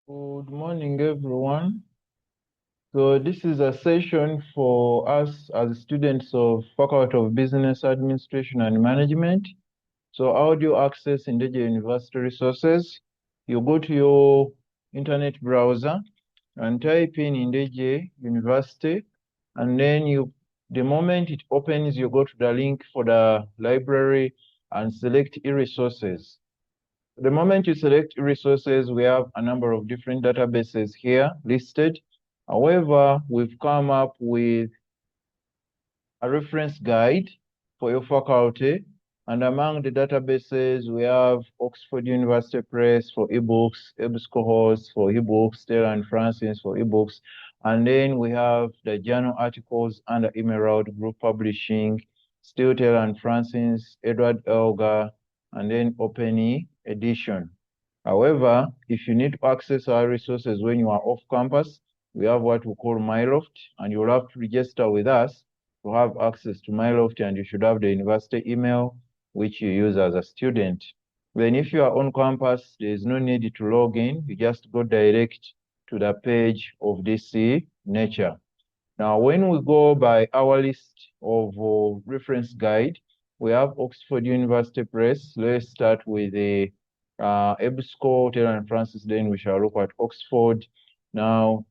Good morning, everyone. So this is a session for us as students of Faculty of Business Administration and Management. So how do you access Ndejje University resources? You go to your internet browser and type in Ndejje University, and then the moment it opens, you go to the link for the library and select eResources. The moment you select resources, we have a number of different databases here listed. However, we've come up with a reference guide for your faculty. And among the databases, we have Oxford University Press for ebooks, EBSCOhost for ebooks, Stella and Francis for ebooks. And then we have the journal articles under Emerald Group Publishing, Still Taylor and Francis, Edward Elgar, and then Open Edition. However, if you need to access our resources when you are off campus, we have what we call MyLoft, and you'll have to register with us to have access to MyLoft, and you should have the university email which you use as a student. Then if you are on campus, there is no need to log in. You just go direct to the page of DC Nature. Now, when we go by our list of reference guide, we have Oxford University Press. Let's start with the EBSCO, Taylor and Francis, then we shall look at Oxford. Now,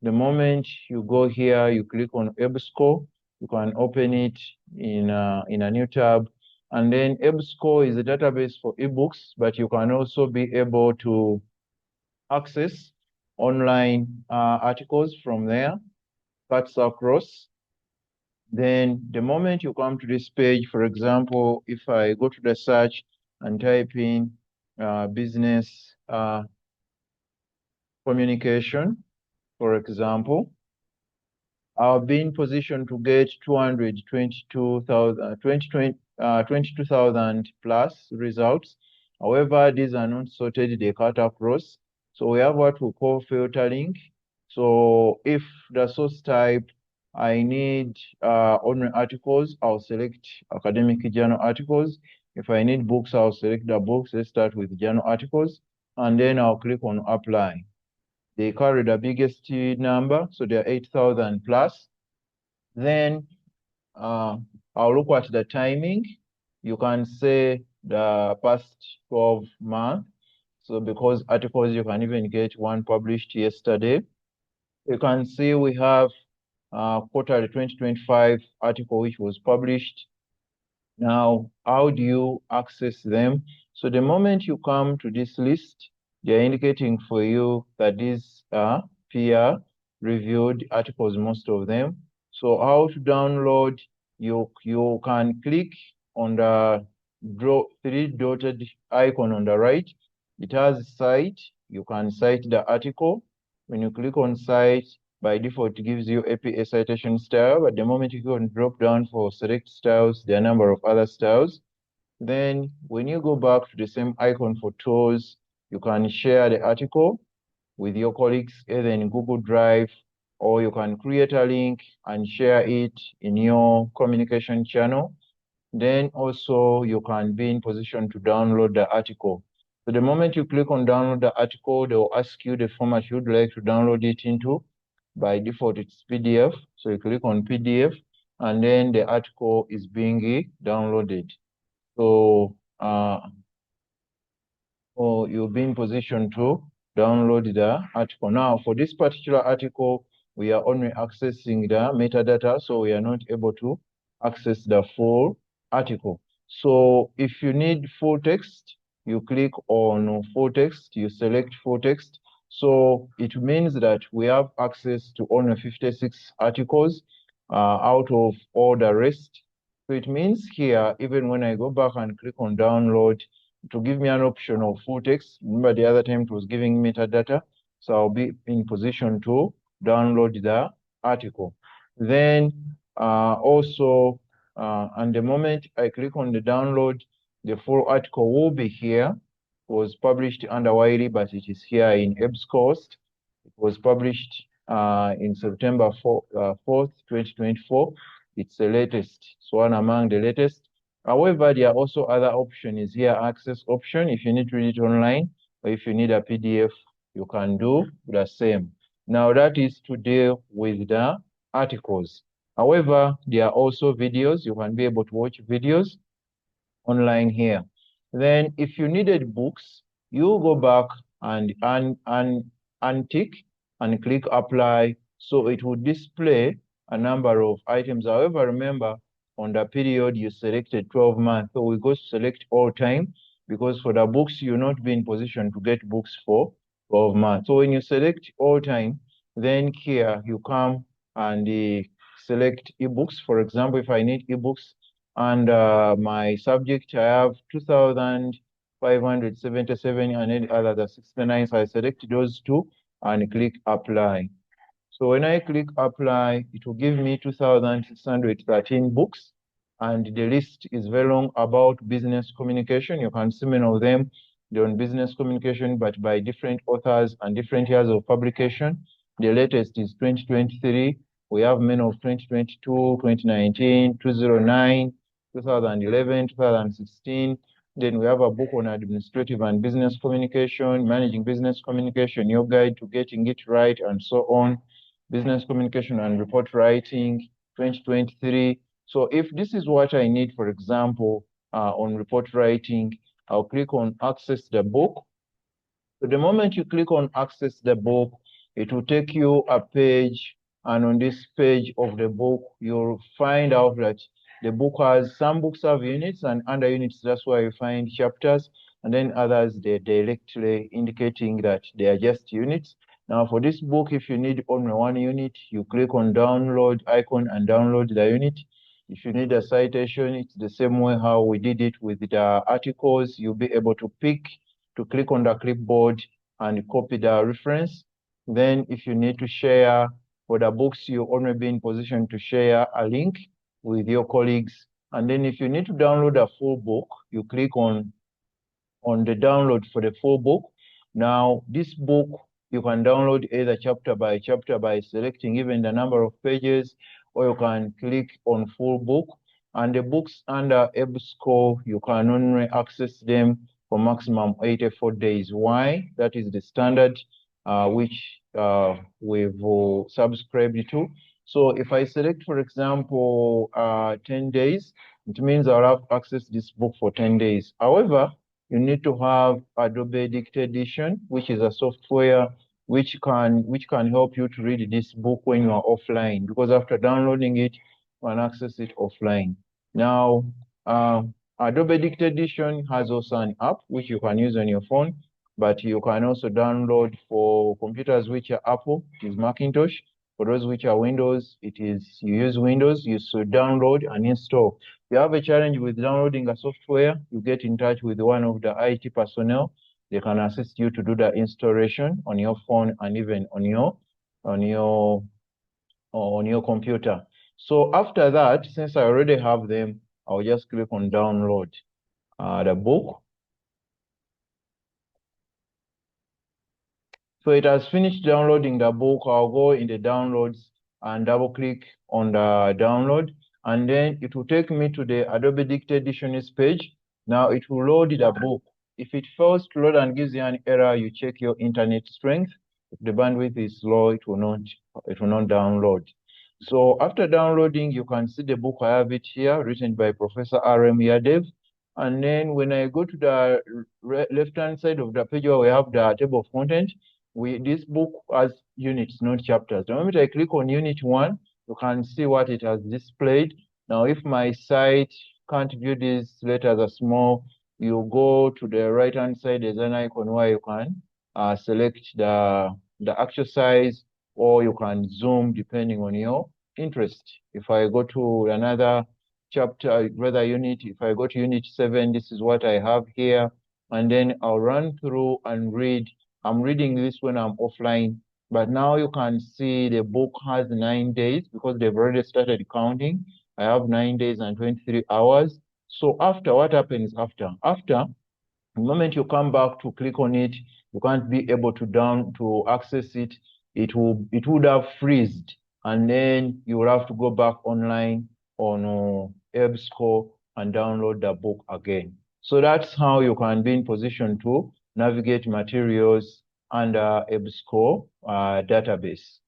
the moment you go here, you click on EBSCO, you can open it in a new tab. And then EBSCO is a database for ebooks, but you can also be able to access online articles from there, cuts across. Then the moment you come to this page, for example, if I go to the search and type in business communication, for example, I've been positioned to get 22,000 plus results. However, these are not sorted, they cut across. So we have what we call filtering. So if the source type, I need online articles, I'll select academic journal articles. If I need books, I'll select the books. Let's start with journal articles, and then I'll click on apply. They carry the biggest number, so they're 8,000 plus. Then I'll look at the timing. You can say the past 12 months. So because articles, you can even get one published yesterday. You can see we have quarterly 2025 article which was published. Now, how do you access them? So the moment you come to this list, they're indicating for you that these are peer-reviewed articles, most of them. So how to download, you can click on the three-dotted icon on the right. It has a site. You can cite the article. When you click on cite, by default, it gives you APA citation style. But the moment you go and drop down for select styles, there are a number of other styles. Then when you go back to the same icon for tools, you can share the article with your colleagues, either in Google Drive, or you can create a link and share it in your communication channel. Then also you can be in position to download the article. So the moment you click on download the article, they'll ask you the format you'd like to download it into. By default, it's PDF. So you click on PDF, and then the article is being downloaded. So you'll be in position to download the article. Now, for this particular article, we are only accessing the metadata, so we are not able to access the full article. So if you need full text, you click on full text, you select full text. So it means that we have access to only 56 articles out of all the rest. So it means here, even when I go back and click on download, to give me an option of full text. Remember the other time it was giving metadata. So I'll be in position to download the article. Then also, and the moment I click on the download, the full article will be here. It was published under Wiley, but it is here in EBSCOhost. It was published in September 4th, 2024. It's the latest. It's one among the latest. However, there are also other options here, access option, if you need to read it online, or if you need a PDF, you can do the same. Now that is to deal with the articles. However, there are also videos. You can be able to watch videos online here. Then if you needed books, you go back and untick and click apply. So it will display a number of items. However, remember on the period you selected 12 months. So we go to select all time because for the books, you'll not be in position to get books for 12 months. So when you select all time, then here you come and select ebooks. For example, if I need ebooks, and my subject, I have 2,577 and any other 69. So I select those two and click apply. So when I click apply, it will give me 2,613 books. And the list is very long about business communication. You can see many of them. They're on business communication, but by different authors and different years of publication. The latest is 2023. We have many of 2022, 2019, 2009, 2011, 2016. Then we have a book on administrative and business communication, managing business communication, your guide to getting it right, and so on. Business communication and report writing, 2023. So if this is what I need, for example, on report writing, I'll click on access the book. So the moment you click on access the book, it will take you a page. And on this page of the book, you'll find out that the book has, some books have units, and under units, that's where you find chapters. And then others, they're directly indicating that they are just units. Now for this book, if you need only one unit, you click on download icon and download the unit. If you need a citation, it's the same way how we did it with the articles. You'll be able to click on the clipboard and copy the reference. Then if you need to share for the books, you'll only be in position to share a link with your colleagues. And then if you need to download a full book, you click on the download for the full book. Now, this book, you can download either chapter by selecting even the number of pages, or you can click on full book. And the books under EBSCO, you can only access them for maximum 84 days. Why? That is the standard which we've subscribed to. So if I select, for example, 10 days, it means I'll have access to this book for 10 days. However, you need to have Adobe Dictate Edition, which is a software which can help you to read this book when you are offline, because after downloading it, you can access it offline. Now, Adobe Dictate Edition has also an app which you can use on your phone, but you can also download for computers which are Apple, it is Macintosh. For those which are Windows, you use Windows, you should download and install. If you have a challenge with downloading a software, you get in touch with one of the IT personnel. They can assist you to do the installation on your phone and even on your computer. So after that, since I already have them, I'll just click on download the book. So it has finished downloading the book. I'll go in the downloads and double click on the download, and then it will take me to the Adobe Dictate Dictionaries page. Now it will load the book. If it fails to load and gives you an error, you check your internet strength. If the bandwidth is low, it will not download. So after downloading, you can see the book. I have it here, written by Professor R.M. Yadev. And then when I go to the left-hand side of the page where we have the table of content, this book has units, not chapters. The moment I click on unit 1, you can see what it has displayed. Now, if my site can't view these letters as small, you go to the right-hand side, there's an icon where you can select the actual size, or you can zoom depending on your interest. If I go to another chapter, rather unit, if I go to unit 7, this is what I have here. And then I'll run through and read. I'm reading this when I'm offline, but now you can see the book has 9 days because they've already started counting. I have 9 days and 23 hours. So after, what happens after? After, the moment you come back to click on it, you can't be able to access it. It would have freezed, and then you will have to go back online on EBSCO and download the book again. So that's how you can be in position to navigate materials under EBSCO database.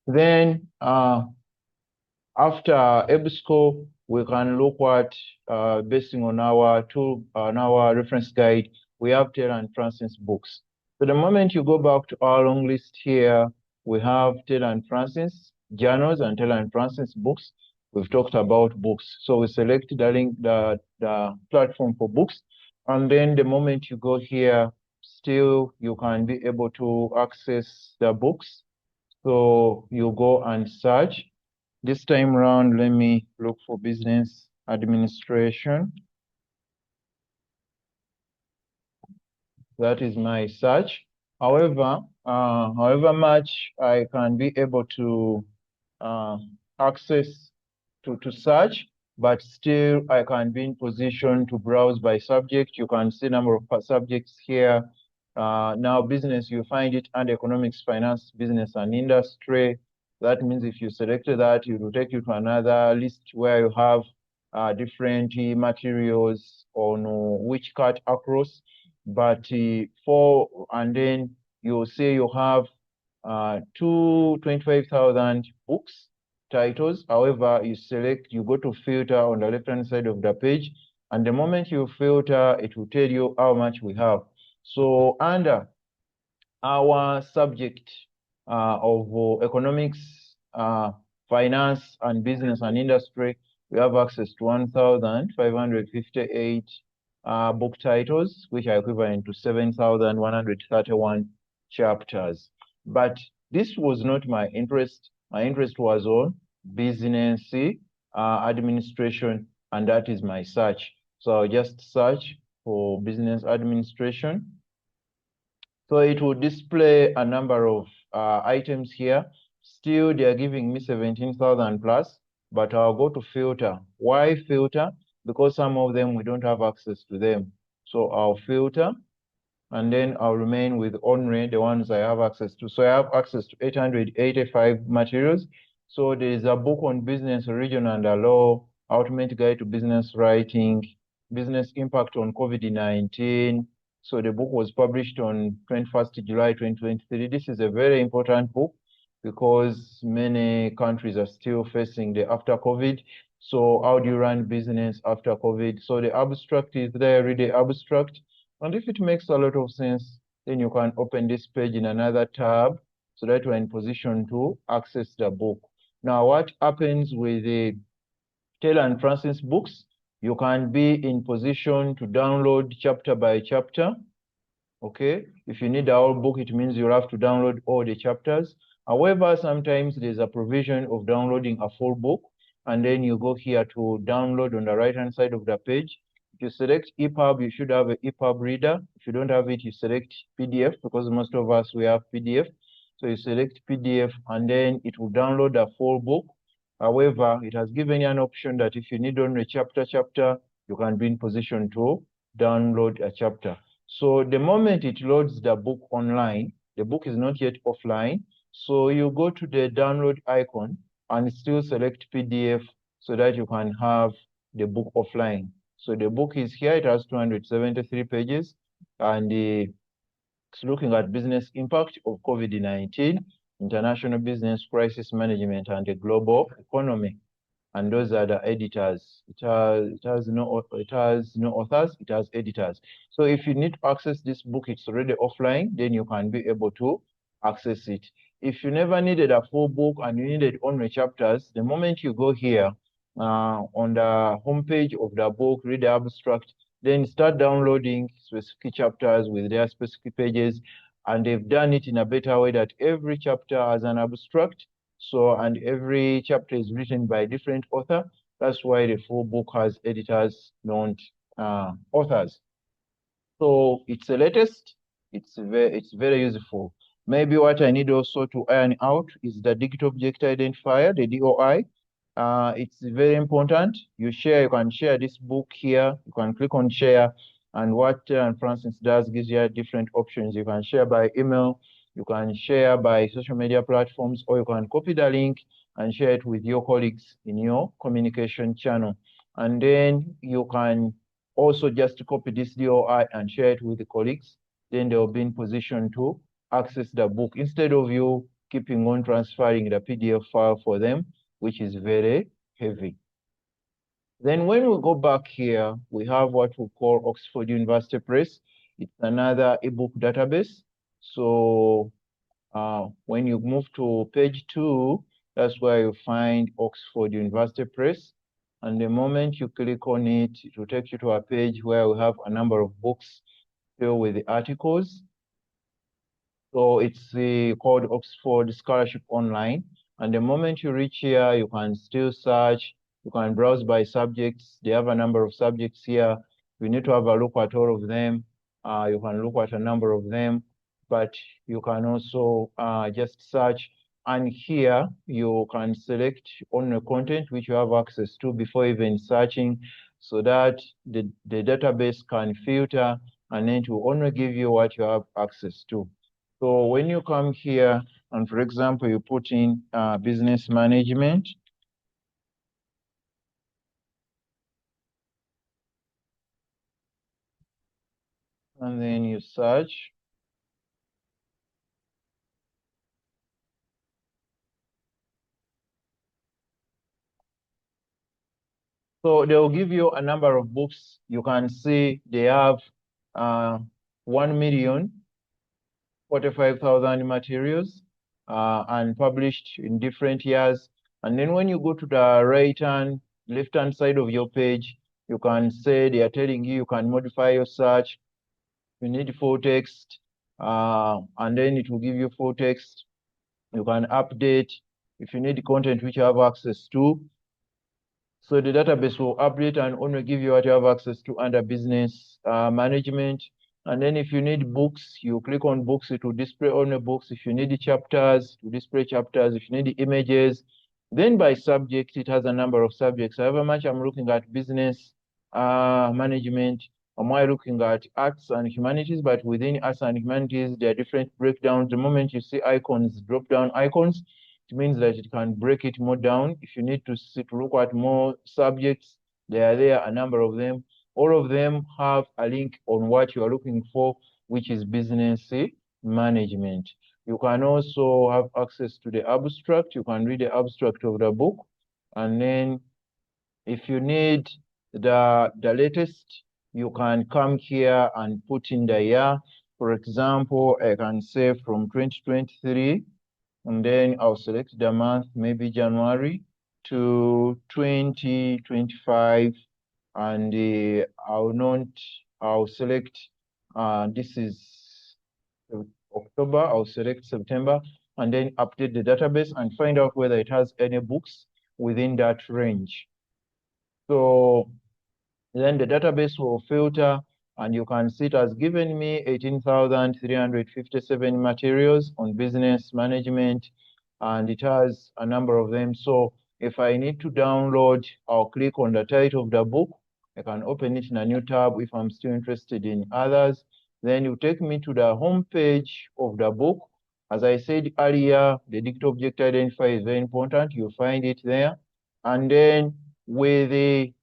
Then after EBSCO, we can look at based on our reference guide, we have Taylor and Francis books. So the moment you go back to our long list here, we have Taylor and Francis journals and Taylor and Francis books. We've talked about books. So we select the link, the platform for books. And then the moment you go here, still you can be able to access the books. So you go and search. This time around, let me look for business administration. That is my search. However much I can be able to access to search, but still I can be in position to browse by subject. You can see number of subjects here. Now business, you find it under economics, finance, business, and industry. That means if you selected that, it will take you to another list where you have different materials on which cut across. But and then you'll say you have 25,000 books titles. However, you go to filter on the left-hand side of the page, and the moment you filter, it will tell you how much we have. So under our subject of economics, finance, and business and industry, we have access to 1,558 book titles, which are equivalent to 7,131 chapters. But this was not my interest. My interest was on business administration, and that is my search. So I'll just search for business administration. So it will display a number of items here. Still, they are giving me 17,000 plus, but I'll go to filter. Why filter? Because some of them, we don't have access to them. So I'll filter, and then I'll remain with only the ones I have access to. So I have access to 885 materials. So there is a book on business, region and law, ultimate guide to business writing, business impact on COVID-19. So the book was published on 21st July 2023. This is a very important book because many countries are still facing the after COVID. So how do you run business after COVID? So the abstract is there, read the abstract. And if it makes a lot of sense, then you can open this page in another tab so that you're in position to access the book. Now, what happens with the Taylor and Francis books? You can be in position to download chapter by chapter. Okay, if you need the whole book, it means you'll have to download all the chapters. However, sometimes there's a provision of downloading a full book, and then you go here to download on the right-hand side of the page. If you select EPUB, you should have an EPUB reader. If you don't have it, you select PDF, because most of us, we have PDF. So you select PDF, and then it will download the full book. However, it has given you an option that if you need only chapter, you can be in position to download a chapter. So the moment it loads the book online, the book is not yet offline. So you go to the download icon and still select PDF so that you can have the book offline. So the book is here. It has 273 pages, and it's looking at business impact of COVID-19, international business crisis management, and the global economy. And those are the editors. It has no authors, it has editors. So if you need to access this book, it's already offline, then you can be able to access it. If you never needed a full book and you needed only chapters, the moment you go here on the homepage of the book, read the abstract, then start downloading specific chapters with their specific pages. And they've done it in a better way that every chapter has an abstract. So, and every chapter is written by a different author. That's why the full book has editors, not authors. So it's the latest. It's very useful. Maybe what I need also to iron out is the digital object identifier, the DOI. It's very important. You can share this book here. You can click on share. And what Francis does gives you different options. You can share by email, you can share by social media platforms, or you can copy the link and share it with your colleagues in your communication channel. And then you can also just copy this DOI and share it with the colleagues. then they'll be in position to access the book instead of you keeping on transferring the PDF file for them, which is very heavy. Then when we go back here, we have what we call Oxford University Press. It's another ebook database. So when you move to page 2, that's where you find Oxford University Press. And the moment you click on it, it will take you to a page where we have a number of books filled with the articles. So it's called Oxford Scholarship Online. And the moment you reach here, you can still search. You can browse by subjects. They have a number of subjects here. You need to have a look at all of them. You can look at a number of them, but you can also just search. And here you can select on the content which you have access to before even searching, so that the database can filter and then to only give you what you have access to. So when you come here, and for example, you put in business management, and then you search, so they'll give you a number of books. You can see they have 1,045,000 materials and published in different years. And then when you go to the left-hand side of your page, you can say they are telling you can modify your search. You need full text, and then it will give you full text. You can update if you need content which you have access to. So the database will update and only give you what you have access to under business management. And then if you need books, you click on books, it will display only books. If you need chapters, it will display chapters. If you need images, then by subject, it has a number of subjects. However much I'm looking at business management, I'm more looking at arts and humanities, but within arts and humanities, there are different breakdowns. The moment you see icons, drop down icons, it means that it can break it more down. If you need to look at more subjects, there are a number of them. All of them have a link on what you are looking for, which is business management. You can also have access to the abstract. You can read the abstract of the book. And then if you need the latest, you can come here and put in the year. For example, I can say from 2023, and then I'll select the month, maybe January to 2025, and I'll select, this is October, I'll select September, and then update the database and find out whether it has any books within that range. So then the database will filter, and you can see it has given me 18,357 materials on business management, and it has a number of them. So if I need to download, I'll click on the title of the book. I can open it in a new tab if I'm still interested in others. Then you take me to the home page of the book. As I said earlier, the digital object identifier is very important. You'll find it there. And then with the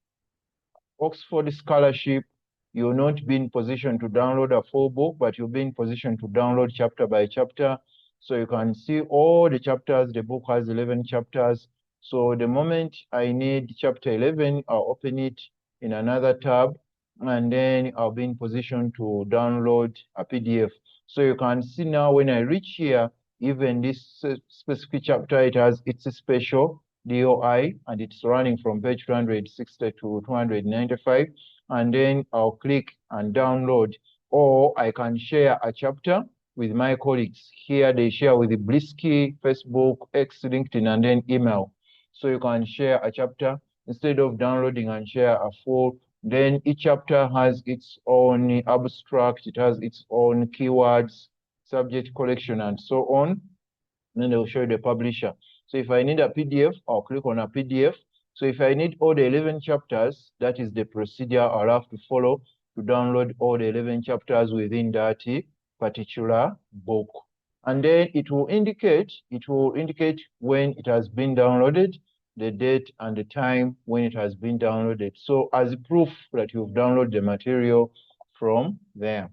Oxford Scholarship, you'll not be in position to download a full book, but you'll be in position to download chapter by chapter. So you can see all the chapters. The book has 11 chapters. So the moment I need chapter 11, I'll open it in another tab, and then I'll be in position to download a PDF. So you can see now when I reach here, even this specific chapter, it has its special DOI, and it's running from page 260 to 295. And then I'll click and download, or I can share a chapter with my colleagues. Here they share with the Blisky, Facebook, X, LinkedIn, and then email. So you can share a chapter instead of downloading and share a full. Then each chapter has its own abstract, it has its own keywords, subject collection, and so on. And then they'll show you the publisher. So if I need a PDF, I'll click on a PDF. So if I need all the 11 chapters, that is the procedure I'll have to follow to download all the 11 chapters within that particular book. And then it will indicate when it has been downloaded, the date and the time when it has been downloaded. So as proof that you've downloaded the material from there.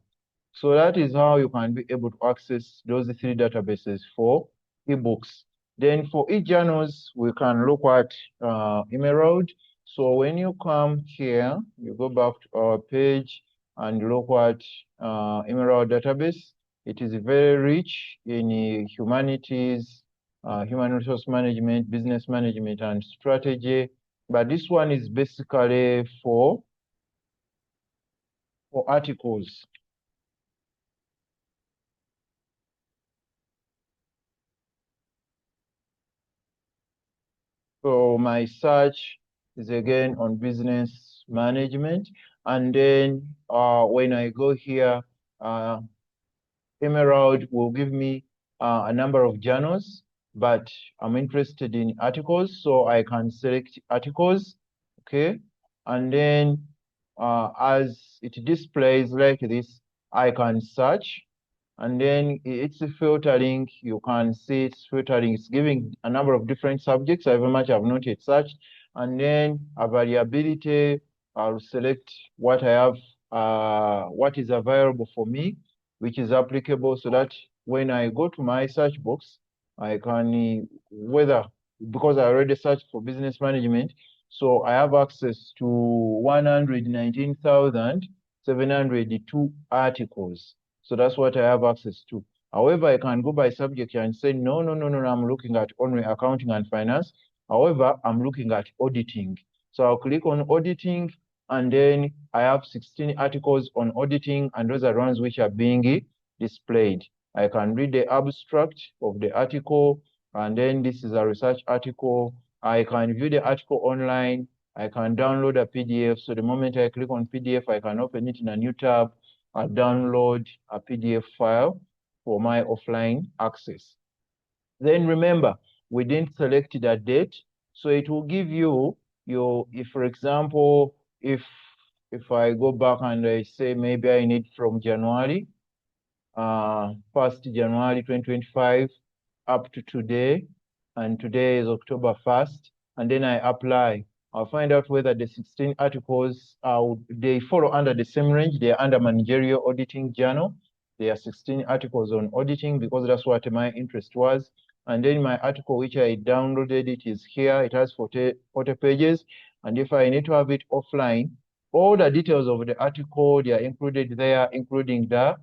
So that is how you can be able to access those three databases for ebooks. Then for e-journals, we can look at Emerald. So when you come here, you go back to our page and look at Emerald database. It is very rich in humanities, human resource management, business management, and strategy. But this one is basically for articles. So my search is again on business management. And then when I go here, uh, Emerald will give me a number of journals, but I'm interested in articles, so I can select articles, okay? And then as it displays like this, I can search, and then it's filtering. You can see it's filtering. It's giving a number of different subjects, however much I've not yet searched. And then a variability, I'll select what I have, what is available for me, which is applicable, so that when I go to my search box, I can, whether, because I already searched for business management, so I have access to 119,702 articles. So that's what I have access to. However, I can go by subject and say, no, no, no, no, no, I'm looking at only accounting and finance. However, I'm looking at auditing. So I'll click on auditing, and then I have 16 articles on auditing, and those are ones which are being displayed. I can read the abstract of the article, and then this is a research article. I can view the article online. I can download a PDF. So the moment I click on PDF, I can open it in a new tab and download a PDF file for my offline access. Then remember, we didn't select the date, so it will give you if for example, if I go back and I say maybe I need from January 1st January 2025 up to today, and today is October 1st, and then I apply. I'll find out whether the 16 articles they follow under the same range. They are under managerial auditing journal. There are 16 articles on auditing because that's what my interest was. And then my article, which I downloaded, it is here. It has 40 pages. And if I need to have it offline, all the details of the article, they are included there, including the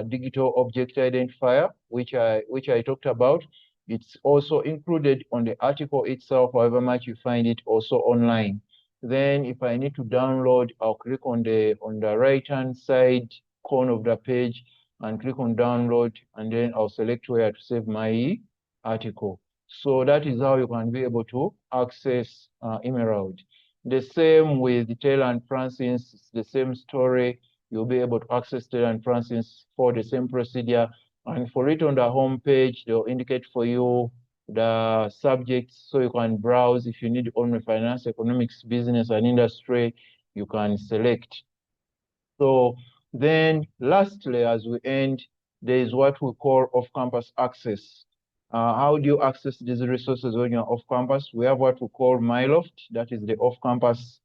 digital object identifier, which I talked about. It's also included on the article itself, however much you find it also online. Then if I need to download, I'll click on the right-hand side corner of the page and click on download, and then I'll select where to save my article. So that is how you can be able to access Emerald. The same with Taylor and Francis, it's the same story. You'll be able to access Taylor and Francis for the same procedure. And for it on the home page, they'll indicate for you the subjects so you can browse. If you need only finance, economics, business, and industry, you can select. So then lastly, as we end, there is what we call off-campus access. How do you access these resources when you're off-campus? We have what we call MyLoft, that is the off-campus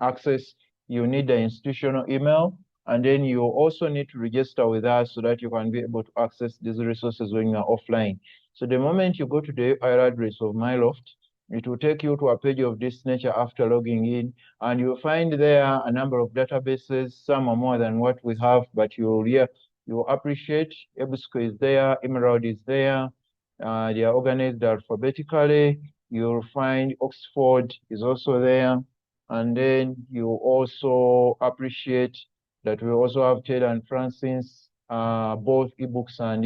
access. You need the institutional email, and then you also need to register with us so that you can be able to access these resources when you're offline. So the moment you go to the URL address of MyLoft, it will take you to a page of this nature after logging in, and you'll find there a number of databases. Some are more than what we have, but you'll appreciate EBSCO is there, Emerald is there. They are organized alphabetically. You'll find Oxford is also there. And then you also appreciate that we also have Taylor and Francis, both ebooks and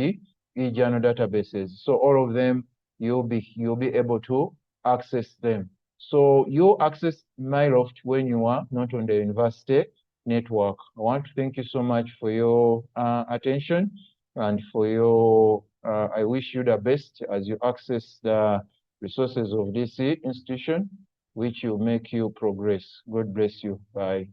e-journal databases. So all of them, you'll be able to access them. So you access MyLoft when you are not on the university network. I want to thank you so much for your attention and for your, I wish you the best as you access the resources of this institution, which will make you progress. God bless you. Bye.